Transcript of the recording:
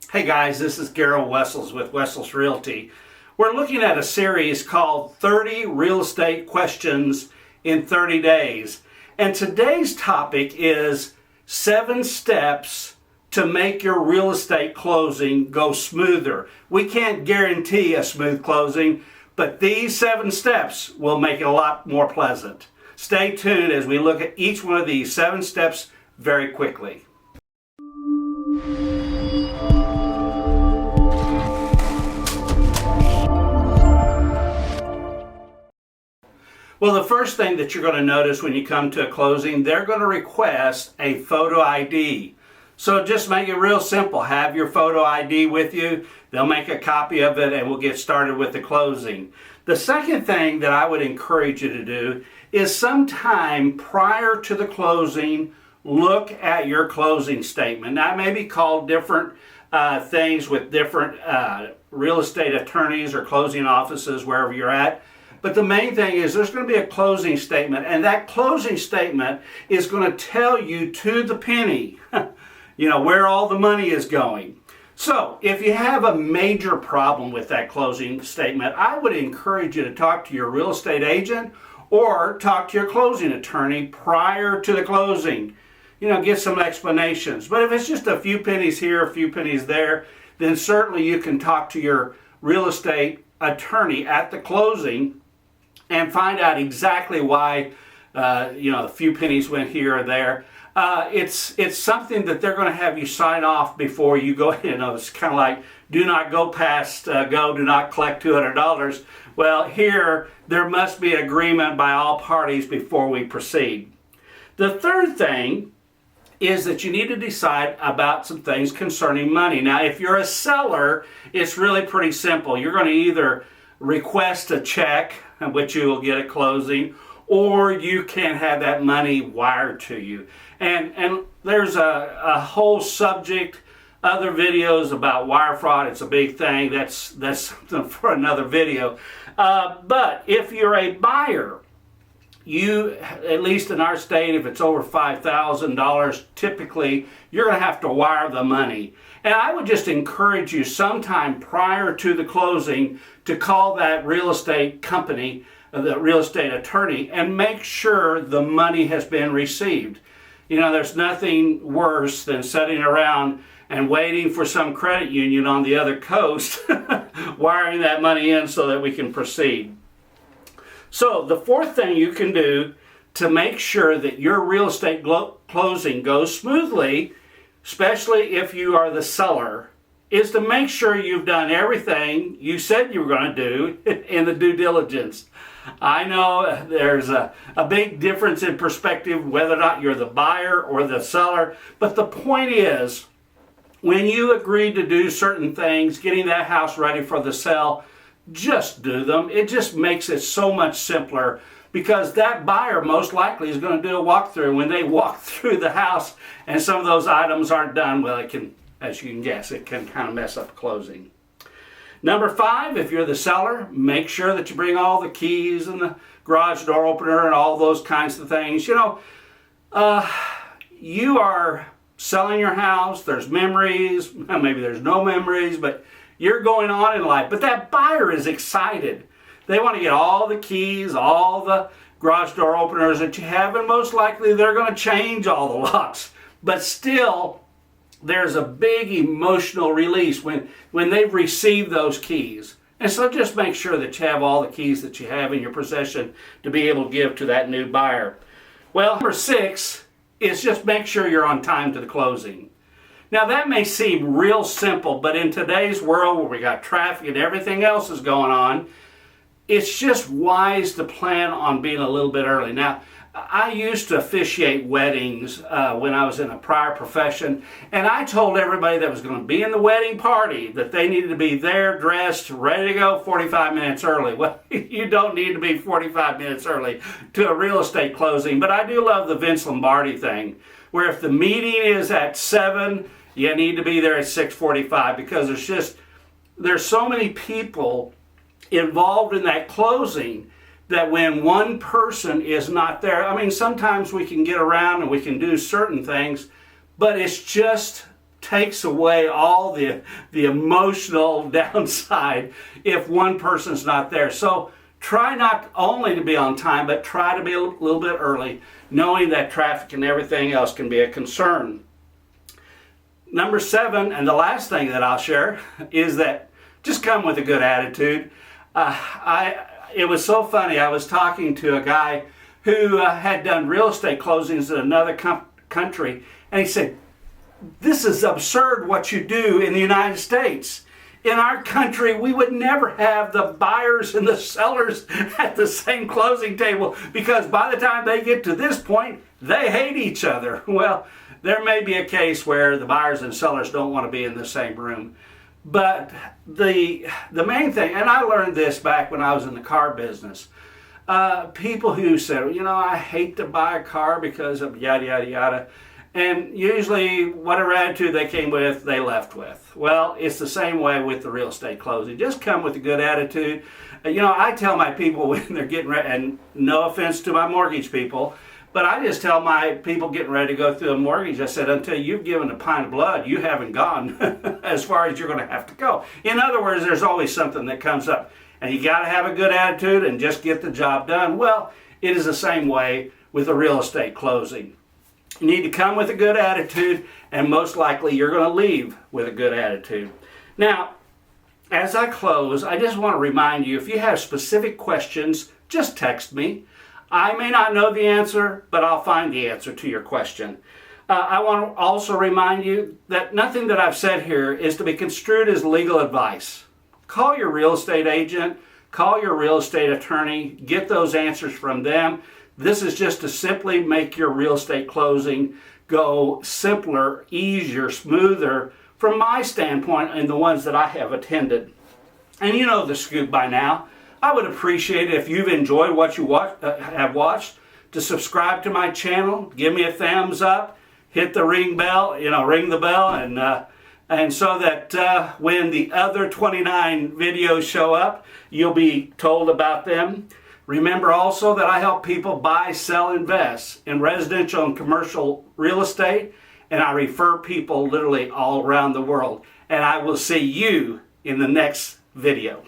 Hey guys, this is Gerald Wessels with Wessels Realty. We're looking at a series called 30 Real Estate Questions in 30 Days. And today's topic is 7 steps to make your real estate closing go smoother. We can't guarantee a smooth closing, but these 7 steps will make it a lot more pleasant. Stay tuned as we look at each one of these 7 steps very quickly. Well, the first thing that you're going to notice when you come to a closing, they're going to request a photo ID. So just make it real simple. Have your photo ID with you. They'll make a copy of it and we'll get started with the closing. The second thing that I would encourage you to do is sometime prior to the closing, look at your closing statement. Now, it may be called different things with different real estate attorneys or closing offices, wherever you're at. But the main thing is there's going to be a closing statement, and that closing statement is going to tell you to the penny, where all the money is going. So if you have a major problem with that closing statement, I would encourage you to talk to your real estate agent or talk to your closing attorney prior to the closing. Get some explanations. But if it's just a few pennies here, a few pennies there, then certainly you can talk to your real estate attorney at the closing and find out exactly why a few pennies went here or there. It's something that they're going to have you sign off before you go in. It's kind of like, do not go past do not collect $200. Well, here there must be agreement by all parties before we proceed. The third thing is that you need to decide about some things concerning money. Now, if you're a seller, it's really pretty simple. You're going to either request a check, which you will get at closing, or you can have that money wired to you. And there's a whole subject, other videos about wire fraud. It's a big thing. That's something for another video. But if you're a buyer, you, at least in our state, if it's over $5,000, typically you're going to have to wire the money. And I would just encourage you sometime prior to the closing to call that real estate company, the real estate attorney, and make sure the money has been received. There's nothing worse than sitting around and waiting for some credit union on the other coast, wiring that money in so that we can proceed. So the fourth thing you can do to make sure that your real estate closing goes smoothly, especially if you are the seller, is to make sure you've done everything you said you were going to do in the due diligence. I know there's a big difference in perspective whether or not you're the buyer or the seller, but the point is, when you agree to do certain things, getting that house ready for the sale, just do them. It just makes it so much simpler, because that buyer most likely is going to do a walkthrough. When they walk through the house and some of those items aren't done, well, it can, as you can guess, it can kind of mess up closing. Number 5, if you're the seller, make sure that you bring all the keys and the garage door opener and all those kinds of things. You are selling your house. There's memories. Maybe there's no memories, but you're going on in life. But that buyer is excited. They want to get all the keys, all the garage door openers that you have, and most likely they're going to change all the locks. But still, there's a big emotional release when they've received those keys. And so just make sure that you have all the keys that you have in your possession to be able to give to that new buyer. Well, number 6 is just make sure you're on time to the closing. Now, that may seem real simple, but in today's world where we got traffic and everything else is going on, it's just wise to plan on being a little bit early. Now, I used to officiate weddings when I was in a prior profession, and I told everybody that was going to be in the wedding party that they needed to be there, dressed, ready to go 45 minutes early. Well, you don't need to be 45 minutes early to a real estate closing, but I do love the Vince Lombardi thing, where if the meeting is at 7, you need to be there at 6:45, because there's so many people involved in that closing that when one person is not there, sometimes we can get around and we can do certain things, but it's just takes away all the emotional downside if one person's not there. So try not only to be on time, but try to be a little bit early, knowing that traffic and everything else can be a concern. Number 7, and the last thing that I'll share, is that just come with a good attitude. It was so funny. I was talking to a guy who had done real estate closings in another country, and he said, "This is absurd what you do in the United States. In our country, we would never have the buyers and the sellers at the same closing table, because by the time they get to this point, they hate each other." Well, there may be a case where the buyers and sellers don't want to be in the same room. But the main thing, and I learned this back when I was in the car business, people who said, you know, I hate to buy a car because of yada, yada, yada. And usually whatever attitude they came with, they left with. Well, it's the same way with the real estate closing. Just come with a good attitude. You know, I tell my people when they're getting ready, and no offense to my mortgage people, but I just tell my people getting ready to go through a mortgage, I said, until you've given a pint of blood, you haven't gone as far as you're going to have to go. In other words, there's always something that comes up. And you got to have a good attitude and just get the job done. Well, it is the same way with a real estate closing. You need to come with a good attitude, and most likely you're going to leave with a good attitude. Now, as I close, I just want to remind you, if you have specific questions, just text me. I may not know the answer, but I'll find the answer to your question. I want to also remind you that nothing that I've said here is to be construed as legal advice. Call your real estate agent, call your real estate attorney, get those answers from them. This is just to simply make your real estate closing go simpler, easier, smoother from my standpoint and the ones that I have attended. And you know the scoop by now. I would appreciate it if you've enjoyed what you have watched, to subscribe to my channel, give me a thumbs up, hit the ring the bell, and so that when the other 29 videos show up, you'll be told about them. Remember also that I help people buy, sell, invest in residential and commercial real estate, and I refer people literally all around the world. And I will see you in the next video.